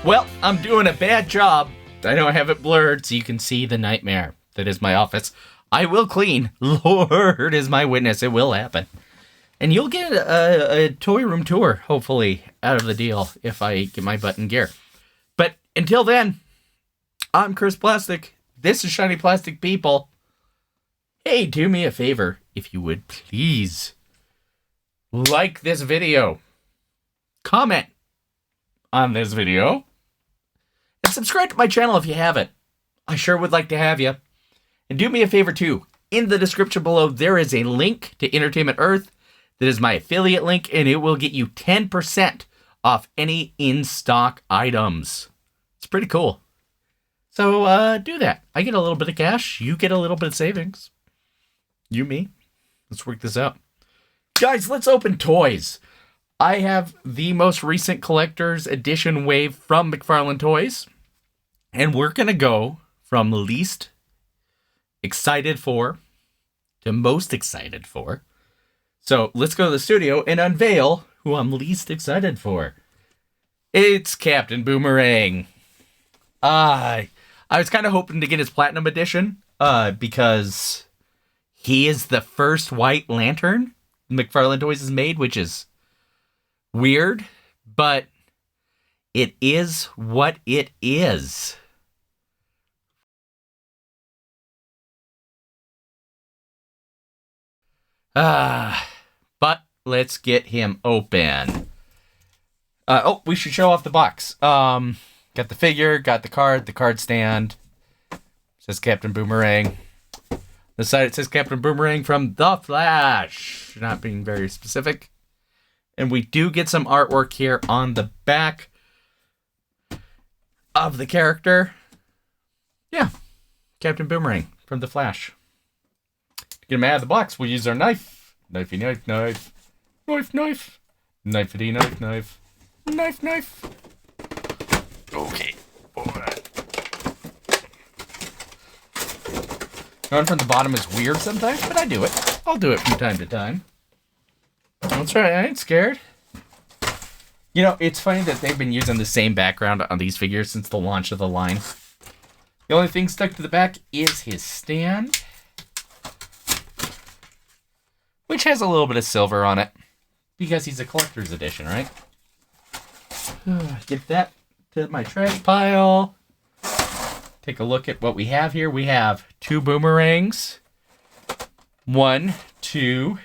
Well, I'm doing a bad job. I don't have it blurred so you can see the nightmare that is my office. I will clean. Lord is my witness. It will happen. And you'll get a toy room tour, hopefully, out of the deal if I get my butt in gear. But until then, I'm Chris Plastic. This is Shiny Plastic People. Hey, do me a favor, if you would please. Like this video. Comment on this video. And subscribe to my channel if you haven't. I sure would like to have you. And do me a favor too. In the description below, there is a link to Entertainment Earth. That is my affiliate link, and it will get you 10% off any in-stock items. It's pretty cool. So do that. I get a little bit of cash. You get a little bit of savings. You, me. Let's work this out. Guys, let's open toys. I have the most recent collector's edition wave from McFarlane Toys. And we're going to go from least excited for to most excited for. So let's go to the studio and unveil who I'm least excited for. It's Captain Boomerang. I was kind of hoping to get his Platinum Edition because he is the first White Lantern McFarlane Toys has made, which is weird, but it is what it is. But let's get him open. We should show off the box. Got the figure, got the card stand. Says Captain Boomerang. The side it says Captain Boomerang from The Flash. Not being very specific. And we do get some artwork here on the back of the character. Yeah. Captain Boomerang from The Flash. To get him out of the box, we'll use our knife. Knifey knife, knife. Knife, knife. Knifey knife, knife. Knife, knife. Okay. Going from the bottom is weird sometimes, but I do it. I'll do it from time to time. That's right, I ain't scared. You know, it's funny that they've been using the same background on these figures since the launch of the line. The only thing stuck to the back is his stand, which has a little bit of silver on it, because he's a collector's edition, right? Get that to my trash pile. Take a look at what we have here. We have 2 boomerangs. 1, 2,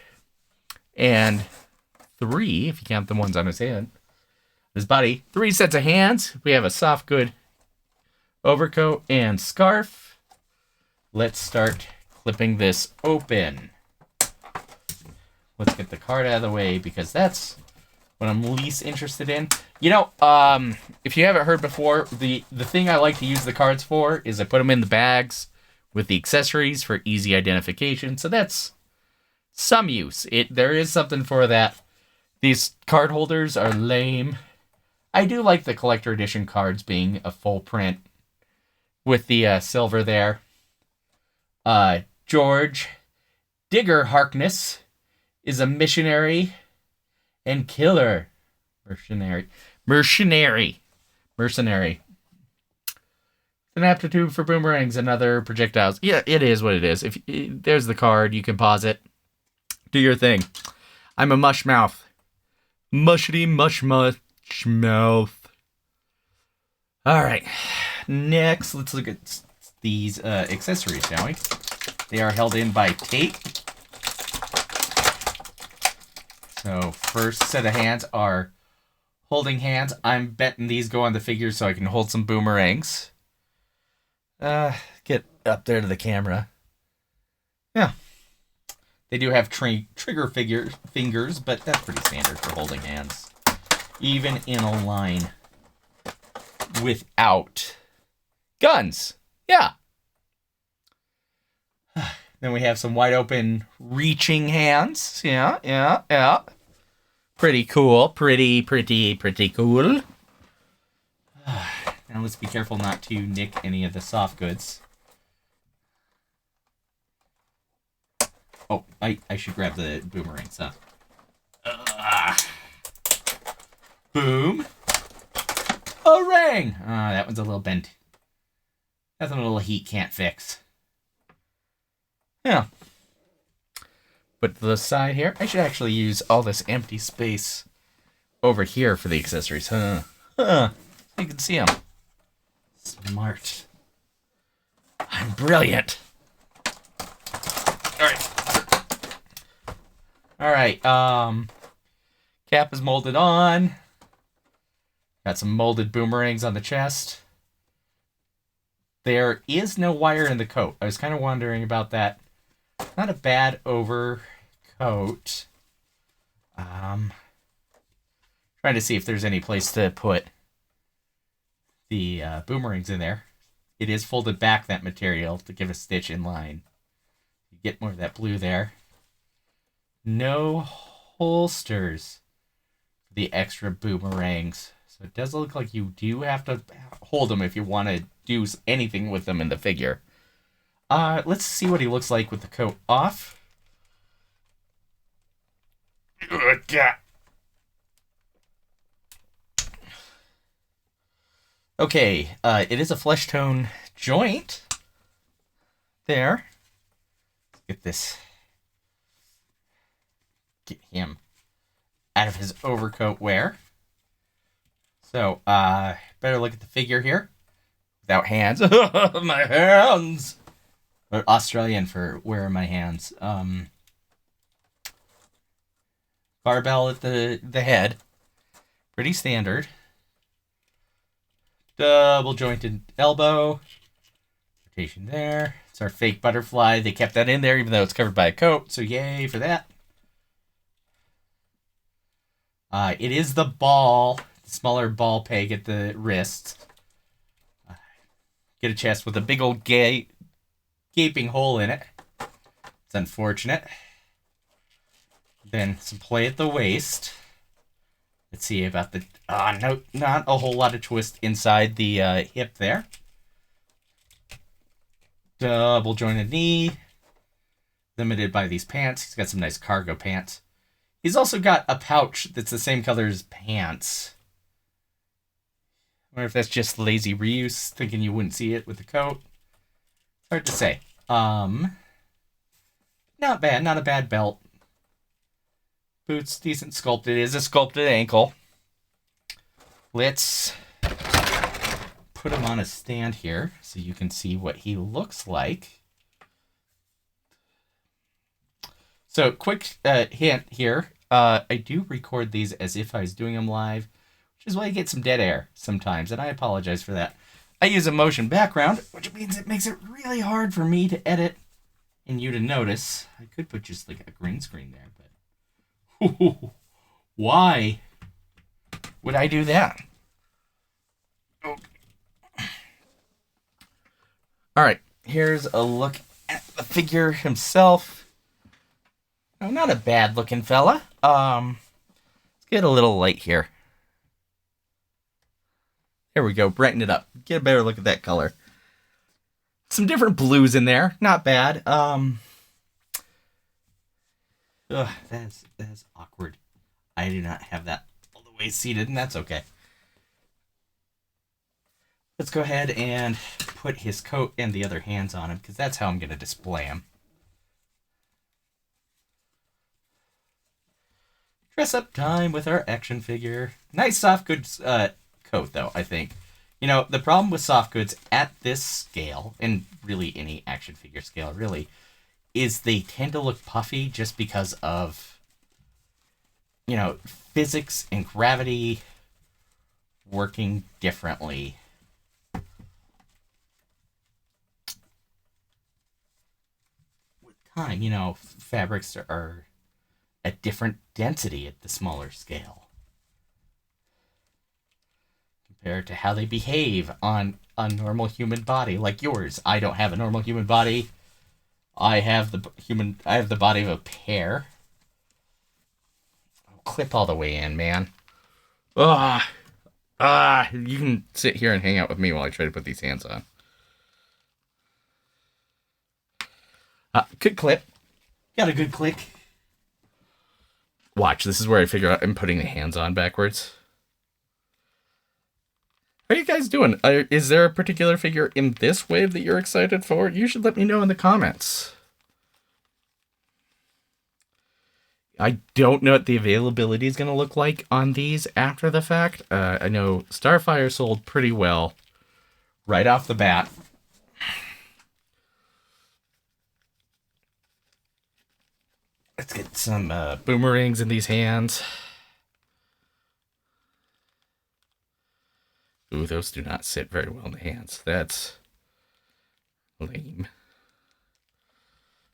and 3, if you count the ones on his head. His body. 3 sets of hands. We have a soft good overcoat and scarf. Let's start clipping this open. Let's get the card out of the way because that's what I'm least interested in. You know, if you haven't heard before, the thing I like to use the cards for is I put them in the bags with the accessories for easy identification. So that's some use. There is something for that. These card holders are lame. I do like the collector edition cards being a full print with the silver there. George Digger Harkness is a missionary and killer. Mercenary. An aptitude for boomerangs and other projectiles. Yeah, it is what it is. If there's the card, you can pause it. Do your thing. I'm a mush mouth. Mushity mush mouth. All right. Next, let's look at these accessories, shall we? They are held in by tape. So first set of hands are holding hands. I'm betting these go on the figure so I can hold some boomerangs. Get up there to the camera. Yeah. They do have trigger fingers, but that's pretty standard for holding hands. Even in a line without guns. Yeah. Then we have some wide open reaching hands. Yeah. Pretty cool. Pretty cool. Now let's be careful not to nick any of the soft goods. Oh, I should grab the boomerangs, huh? Boom. Hooray! Boomerang! That one's a little bent. That's a little heat can't fix. Yeah. But the side here, I should actually use all this empty space over here for the accessories. So you can see them. Smart. I'm brilliant. Alright, cap is molded on. Got some molded boomerangs on the chest. There is no wire in the coat. I was kind of wondering about that. Not a bad overcoat. Trying to see if there's any place to put the boomerangs in there. It is folded back, that material, to give a stitch in line. You get more of that blue there. No holsters for the extra boomerangs. So it does look like you do have to hold them if you want to do anything with them in the figure. Let's see what he looks like with the coat off. Okay, it is a flesh tone joint. There. Let's get this. Get him out of his overcoat wear. So, better look at the figure here. Without hands. My hands! Or Australian for where are my hands. Barbell at the head. Pretty standard. Double jointed elbow. Rotation there. It's our fake butterfly. They kept that in there even though it's covered by a coat. So yay for that. It is the ball. The smaller ball peg at the wrist. Get a chest with a big old gaping hole in it. It's unfortunate. Then some play at the waist. Let's see about the... no, not a whole lot of twist inside the hip there. Double jointed knee. Limited by these pants. He's got some nice cargo pants. He's also got a pouch that's the same color as pants. I wonder if that's just lazy reuse, thinking you wouldn't see it with the coat. Hard to say. Not bad, not a bad belt. Boots, decent sculpted. It is a sculpted ankle. Let's put him on a stand here so you can see what he looks like. So, quick hint here. I do record these as if I was doing them live, which is why you get some dead air sometimes, and I apologize for that. I use a motion background, which means it makes it really hard for me to edit and you to notice. I could put just like a green screen there, but why would I do that? Okay. All right, here's a look at the figure himself. Oh, not a bad looking fella. Let's get a little light here. There we go, brighten it up. Get a better look at that color. Some different blues in there, not bad. That's awkward. I do not have that all the way seated, and that's okay. Let's go ahead and put his coat and the other hands on him, because that's how I'm going to display him. Dress up time with our action figure. Nice soft goods coat, though, I think. You know, the problem with soft goods at this scale, and really any action figure scale, really, is they tend to look puffy just because of, you know, physics and gravity working differently. With time, you know, fabrics are a different density at the smaller scale compared to how they behave on a normal human body like yours. I don't have a normal human body. I have the body of a pear. I'll clip all the way in, man. You can sit here and hang out with me while I try to put these hands on. Good clip. Got a good click. Watch, this is where I figure out I'm putting the hands on backwards. How are you guys doing? Is there a particular figure in this wave that you're excited for? You should let me know in the comments. I don't know what the availability is going to look like on these after the fact. I know Starfire sold pretty well right off the bat. Let's get some boomerangs in these hands. Ooh, those do not sit very well in the hands. That's lame.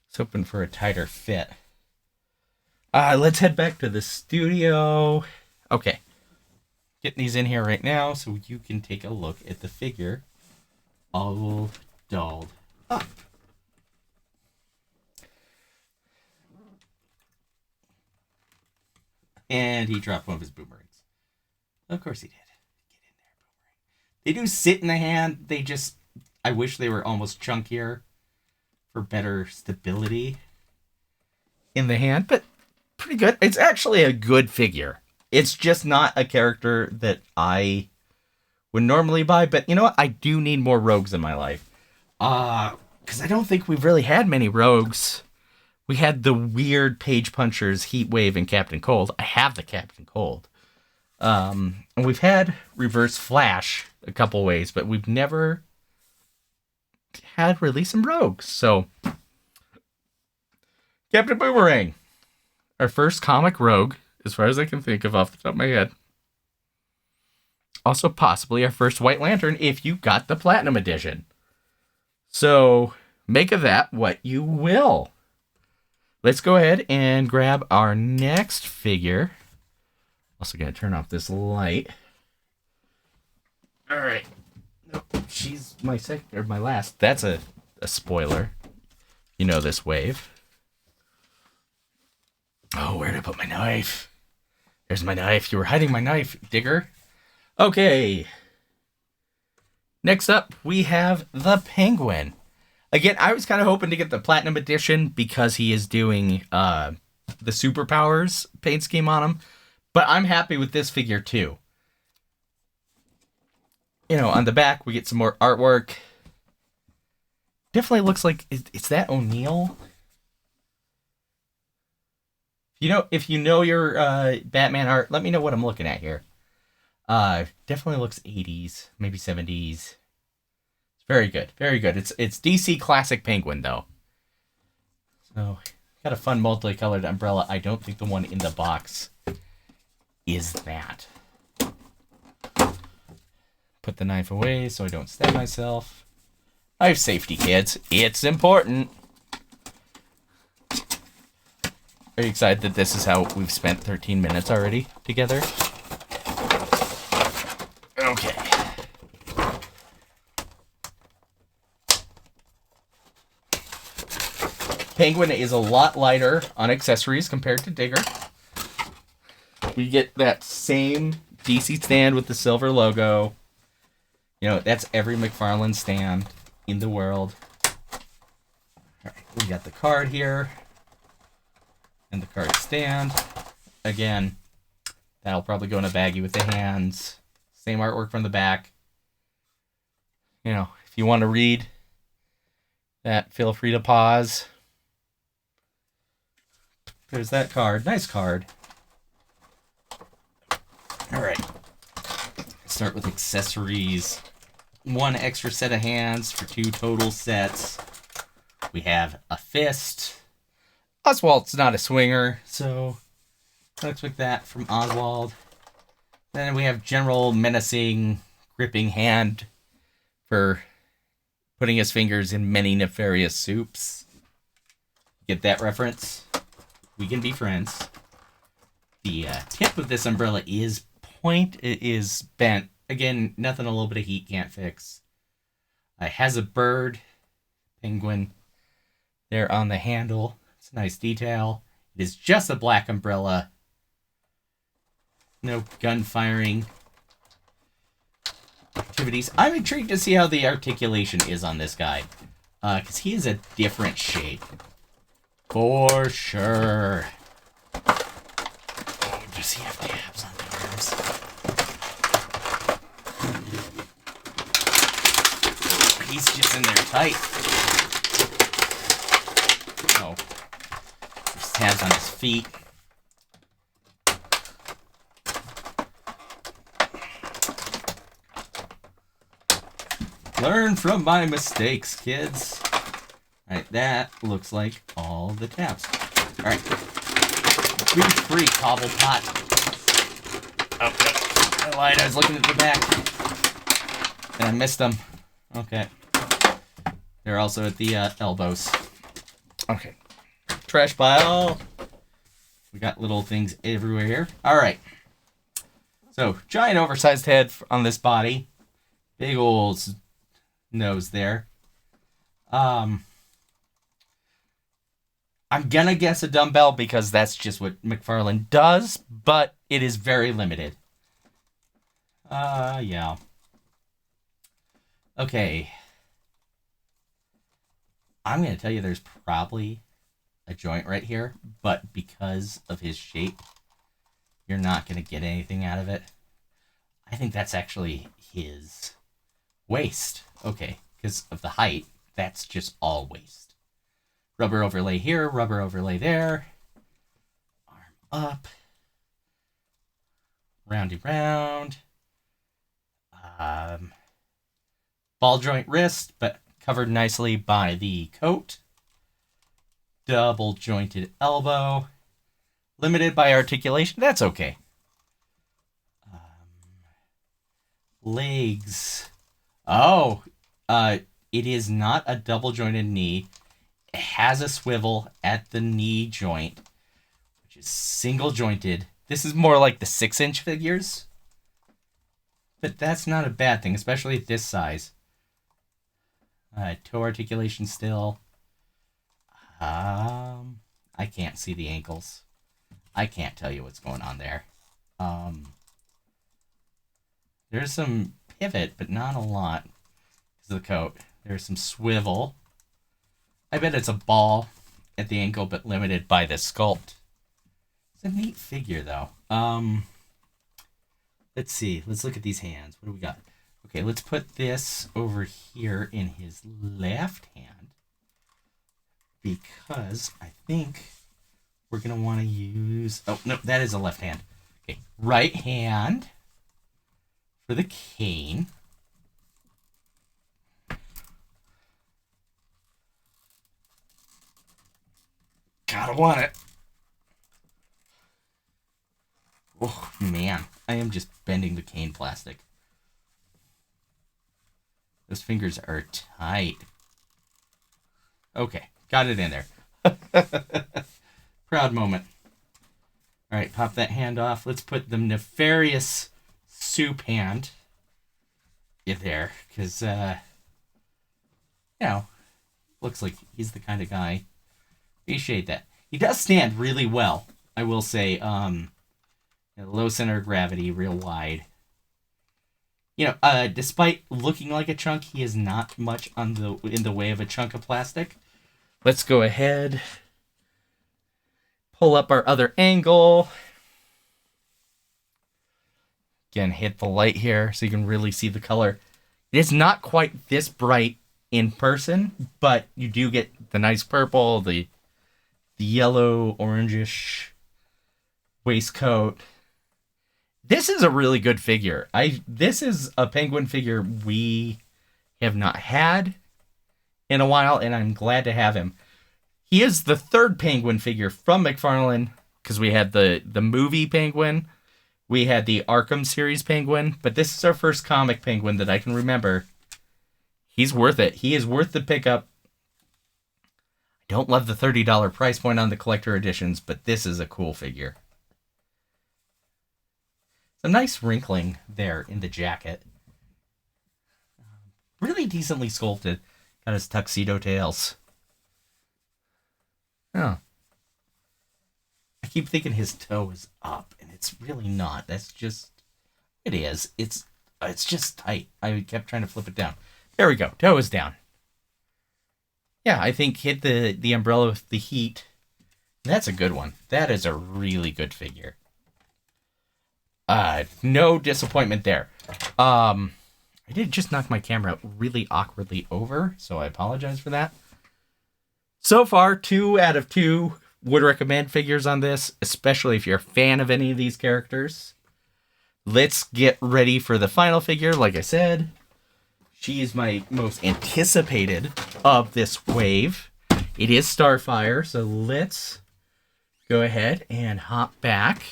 It's hoping for a tighter fit. Let's head back to the studio. Okay. Getting these in here right now so you can take a look at the figure all dolled up. And he dropped one of his boomerangs. Of course he did. Get in there, boomerang. They do sit in the hand. They just... I wish they were almost chunkier for better stability in the hand. But pretty good. It's actually a good figure. It's just not a character that I would normally buy. But you know what? I do need more rogues in my life. Because I don't think we've really had many rogues. We had the weird Page Punchers, Heatwave, and Captain Cold. I have the Captain Cold. And we've had Reverse Flash a couple ways, but we've never had really some rogues. So, Captain Boomerang. Our first comic rogue, as far as I can think of off the top of my head. Also possibly our first White Lantern if you got the Platinum Edition. So, make of that what you will. Let's go ahead and grab our next figure. Also gotta turn off this light. Alright. Nope, she's my second or my last. That's a spoiler. You know this wave. Oh, where did I put my knife? There's my knife. You were hiding my knife, digger. Okay. Next up, we have the Penguin. Again, I was kind of hoping to get the Platinum Edition because he is doing the Superpowers paint scheme on him. But I'm happy with this figure too. You know, on the back, we get some more artwork. Definitely looks like... Is that O'Neill? If you know your Batman art, let me know what I'm looking at here. Definitely looks 80s, maybe 70s. Very good. Very good. It's DC Classic Penguin, though. So, got a fun multicolored umbrella. I don't think the one in the box is that. Put the knife away so I don't stab myself. Knife safety, kids. It's important. Are you excited that this is how we've spent 13 minutes already together? Okay. Penguin is a lot lighter on accessories compared to Digger. We get that same DC stand with the silver logo. You know, that's every McFarlane stand in the world. Alright, we got the card here. And the card stand. Again, that'll probably go in a baggie with the hands. Same artwork from the back. You know, if you want to read that, feel free to pause. There's that card. Nice card. Alright. Start with accessories. One extra set of hands for 2 total sets. We have a fist. Oswald's not a swinger, so don't expect that from Oswald. Then we have general menacing, gripping hand for putting his fingers in many nefarious soups. Get that reference? We can be friends. The tip of this umbrella is it is bent. Again, nothing a little bit of heat can't fix. It has a bird, penguin, there on the handle. It's a nice detail. It is just a black umbrella. No gun firing activities. I'm intrigued to see how the articulation is on this guy. Because he is a different shape. For sure. Oh, does he have tabs on the arms? He's just in there tight. Oh. There's tabs on his feet. Learn from my mistakes, kids. Alright, that looks like all the tabs. Alright. Be free, Cobblepot. Oh, no. I lied, I was looking at the back. And I missed them. Okay. They're also at the elbows. Okay. Trash pile. We got little things everywhere here. Alright. So, giant oversized head on this body. Big old nose there. I'm gonna guess a dumbbell because that's just what McFarlane does, but it is very limited. Yeah. Okay. I'm gonna tell you there's probably a joint right here, but because of his shape, you're not gonna get anything out of it. I think that's actually his waist. Okay, because of the height, that's just all waist. Rubber overlay here, rubber overlay there. Arm up. Roundy round. Ball joint wrist, but covered nicely by the coat. Double jointed elbow. Limited by articulation. That's okay. Legs. Oh, it is not a double jointed knee. It has a swivel at the knee joint, which is single jointed. This is more like the 6-inch figures. But that's not a bad thing, especially at this size. Toe articulation still. I can't see the ankles. I can't tell you what's going on there. There's some pivot, but not a lot. This is the coat. There's some swivel. I bet it's a ball at the ankle, but limited by the sculpt. It's a neat figure, though. Let's see. Let's look at these hands. What do we got? Okay, let's put this over here in his left hand. Because I think we're going to want to use... Oh, no, that is a left hand. Okay, right hand for the cane. Gotta want it. Oh, man. I am just bending the cane plastic. Those fingers are tight. Okay, got it in there. Proud moment. All right, pop that hand off. Let's put the nefarious soup hand in there. Because, you know, looks like he's the kind of guy. Appreciate that. He does stand really well, I will say. Low center of gravity, real wide. You know, despite looking like a chunk, he is not much in the way of a chunk of plastic. Let's go ahead. Pull up our other angle. Again, hit the light here so you can really see the color. It is not quite this bright in person, but you do get the nice purple, the yellow, orangish waistcoat. This is a really good figure. This is a penguin figure we have not had in a while, and I'm glad to have him. He is the third penguin figure from McFarlane, because we had the movie penguin, we had the Arkham series penguin, but this is our first comic penguin that I can remember. He's worth it. He is worth the pickup. I don't love the $30 price point on the collector editions, but this is a cool figure. Some nice wrinkling there in the jacket. Really decently sculpted. Got his tuxedo tails. Oh. I keep thinking his toe is up, and it's really not. That's just... It is. It's just tight. I kept trying to flip it down. There we go. Toe is down. Yeah, I think hit the umbrella with the heat. That's a good one. That is a really good figure. No disappointment there. I did just knock my camera really awkwardly over, so I apologize for that. So far, 2 out of 2 would recommend figures on this, especially if you're a fan of any of these characters. Let's get ready for the final figure. Like I said, she is my most anticipated of this wave. It is Starfire, so let's go ahead and hop back.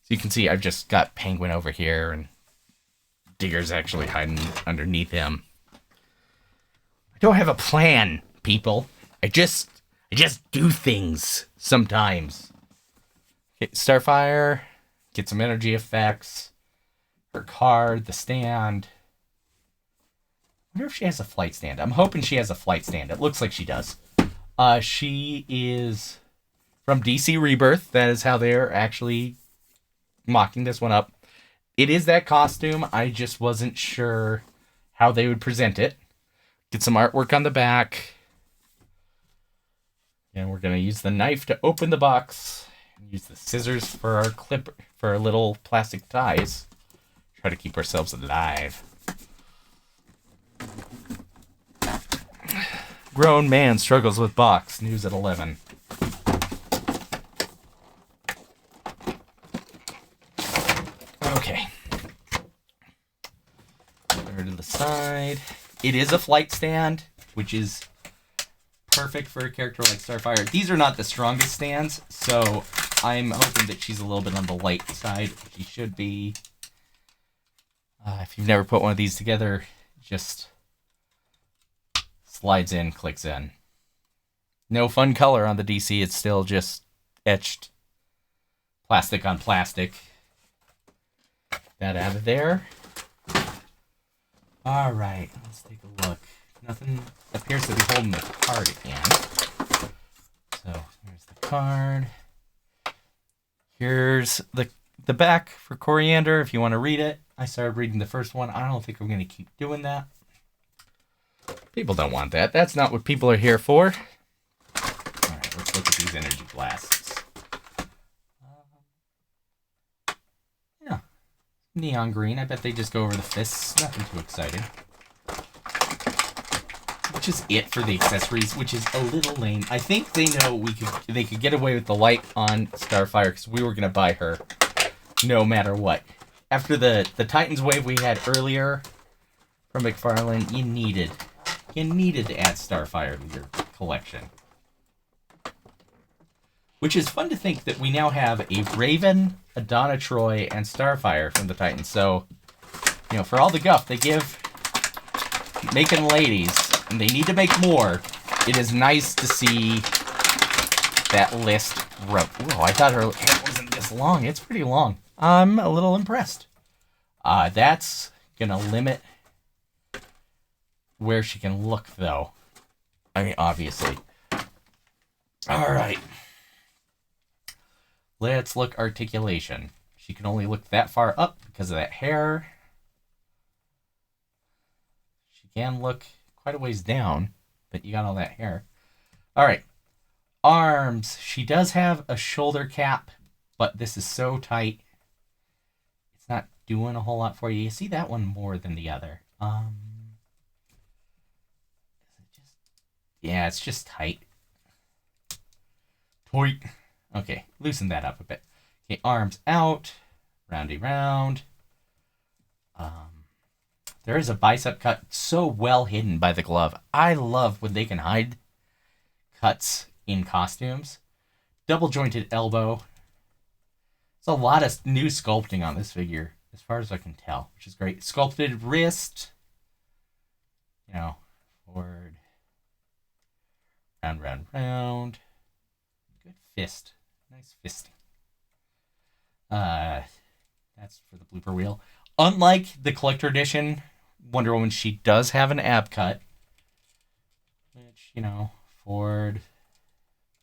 So you can see I've just got Penguin over here, and Digger's actually hiding underneath him. I don't have a plan, people. I just do things sometimes. Okay, Starfire, get some energy effects. Her card, the stand. I wonder if she has a flight stand. I'm hoping she has a flight stand. It looks like she does. She is from DC Rebirth. That is how they're actually mocking this one up. It is that costume. I just wasn't sure how they would present it. Get some artwork on the back. And we're going to use the knife to open the box. And use the scissors for our clip, for our little plastic ties. Try to keep ourselves alive. Grown man struggles with box. News at 11. Okay. Over to the side. It is a flight stand, which is perfect for a character like Starfire. These are not the strongest stands, so I'm hoping that she's a little bit on the light side. She should be. If you've never put one of these together, just slides in, clicks in. No fun color on the DC. It's still just etched plastic on plastic. That out of there. All right, let's take a look. Nothing appears to be holding the card again. So here's the card. Here's the back for Coriander if you want to read it. I started reading the first one. I don't think I'm going to keep doing that. People don't want that. That's not what people are here for. All right, let's look at these energy blasts. Yeah, neon green. I bet they just go over the fists. Nothing too exciting. Which is it for the accessories, which is a little lame. I think they know they could get away with the light on Starfire because we were going to buy her no matter what. After the Titans wave we had earlier from McFarlane, you needed to add Starfire to your collection. Which is fun to think that we now have a Raven, a Donna Troy, and Starfire from the Titans. So, you know, for all the guff they give making ladies, and they need to make more, it is nice to see that list grow. Whoa, I thought her hair wasn't this long. It's pretty long. I'm a little impressed. That's gonna limit where she can look, though. I mean, obviously. All right. Let's look articulation. She can only look that far up because of that hair. She can look quite a ways down, but you got all that hair. All right. Arms. She does have a shoulder cap, but this is so tight. It's not doing a whole lot for you. You see that one more than the other. Yeah, it's just tight. Toit. Okay, loosen that up a bit. Okay, arms out. Roundy round. There is a bicep cut so well hidden by the glove. I love when they can hide cuts in costumes. Double jointed elbow. There's a lot of new sculpting on this figure, as far as I can tell, which is great. Sculpted wrist. You know, forward. Round, round, round. Good fist. Nice fisting. That's for the blooper reel. Unlike the collector edition Wonder Woman, she does have an ab cut. Which, you know, forward,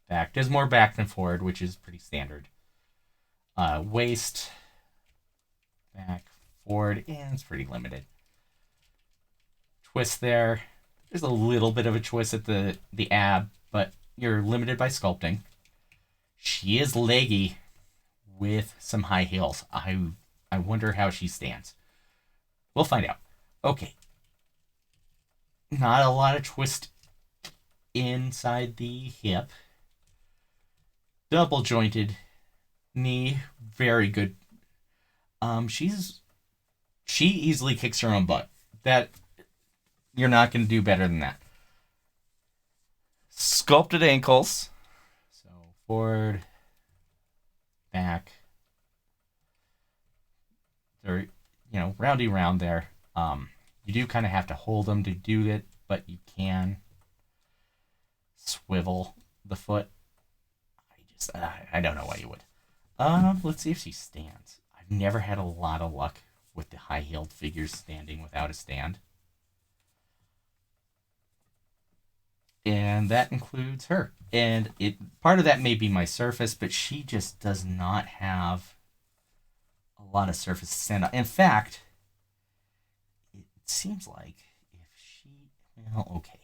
back. Does more back than forward, which is pretty standard. Waist, back, forward, and it's pretty limited. Twist there. There's a little bit of a twist at the ab, but you're limited by sculpting. She is leggy with some high heels. I wonder how she stands. We'll find out. Okay. Not a lot of twist inside the hip. Double jointed knee. Very good. She easily kicks her own butt. That you're not going to do better than that. Sculpted ankles. So forward, back. They're, roundy round there. You do kind of have to hold them to do it, but you can swivel the foot. I don't know why you would. Let's see if she stands. I've never had a lot of luck with the high-heeled figures standing without a stand. And that includes her. And part of that may be my surface, but she just does not have a lot of surface to stand on. In fact, it seems like if she... Well, okay.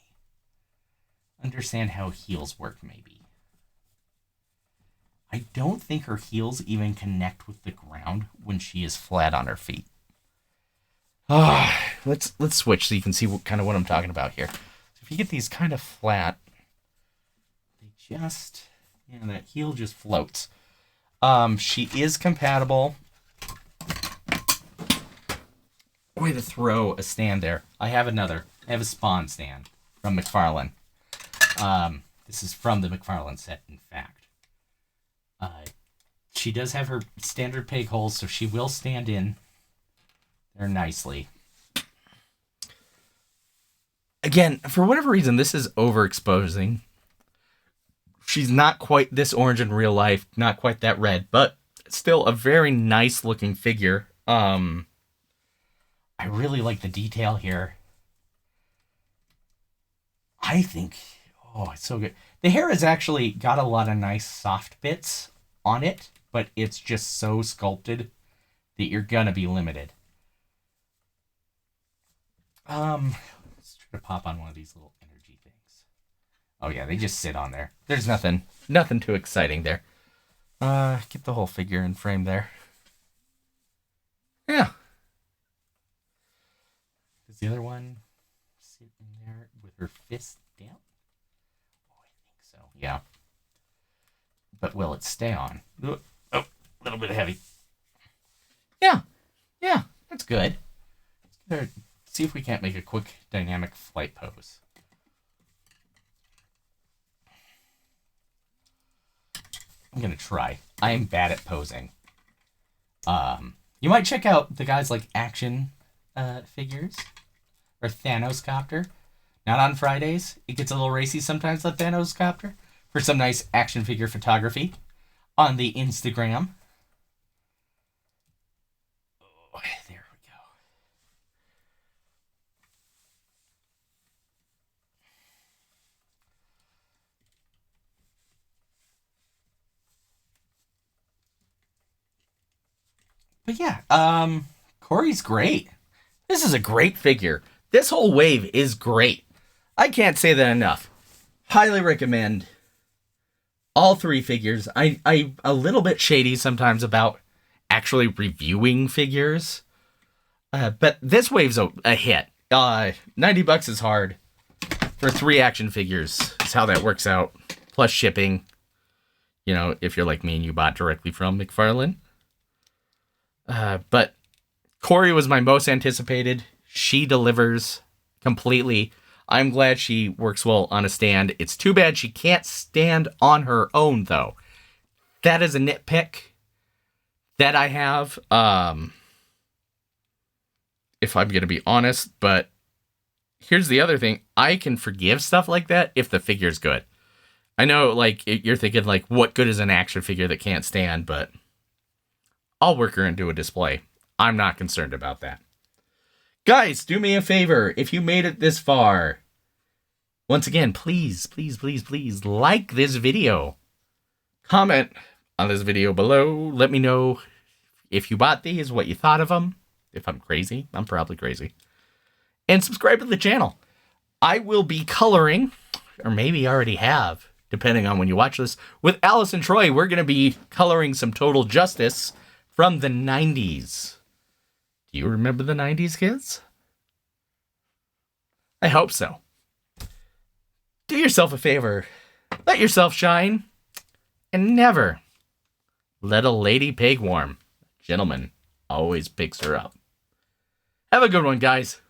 Understand how heels work, maybe. I don't think her heels even connect with the ground when she is flat on her feet. Let's switch so you can see what I'm talking about here. If you get these kind of flat, they just, that heel just floats. She is compatible. Way to throw a stand there. I have a Spawn stand from McFarlane. This is from the McFarlane set, in fact. She does have her standard peg holes, so she will stand in there nicely. Again, for whatever reason, this is overexposing. She's not quite this orange in real life, not quite that red, but still a very nice looking figure. I really like the detail here. I think, it's so good. The hair has actually got a lot of nice soft bits on it, but it's just so sculpted that you're gonna be limited. Let's try to pop on one of these little energy things. Oh yeah, they just sit on there. There's nothing too exciting there. Get the whole figure in frame there. Yeah. Does the other one sit in there with her fist down? Oh, I think so. Yeah. But will it stay on? Oh, a little bit heavy. Yeah, that's good. Let's see if we can't make a quick dynamic flight pose. I'm gonna try. I am bad at posing. You might check out the guys like Action Figures or Thanos Copter. Not on Fridays. It gets a little racy sometimes, the Thanos Copter, for some nice action figure photography on the Instagram. Oh, there we go. But yeah, Corey's great. This is a great figure. This whole wave is great. I can't say that enough. Highly recommend all three figures. I'm a little bit shady sometimes about actually reviewing figures. But this wave's a hit. $90 is hard for 3 action figures. Is how that works out. Plus shipping. If you're like me and you bought directly from McFarlane. But Corey was my most anticipated. She delivers completely. I'm glad she works well on a stand. It's too bad she can't stand on her own, though. That is a nitpick that I have, if I'm going to be honest. But here's the other thing. I can forgive stuff like that if the figure's good. I know, you're thinking, what good is an action figure that can't stand? But I'll work her into a display. I'm not concerned about that. Guys, do me a favor. If you made it this far, once again, please like this video. Comment on this video below. Let me know if you bought these, what you thought of them. If I'm crazy, I'm probably crazy. And subscribe to the channel. I will be coloring, or maybe already have, depending on when you watch this, with Alice and Troy. We're going to be coloring some Total Justice from the 90s. Do you remember the 90s, kids? I hope so. Do yourself a favor. Let yourself shine. And never let a lady peg warm. Gentleman always picks her up. Have a good one, guys.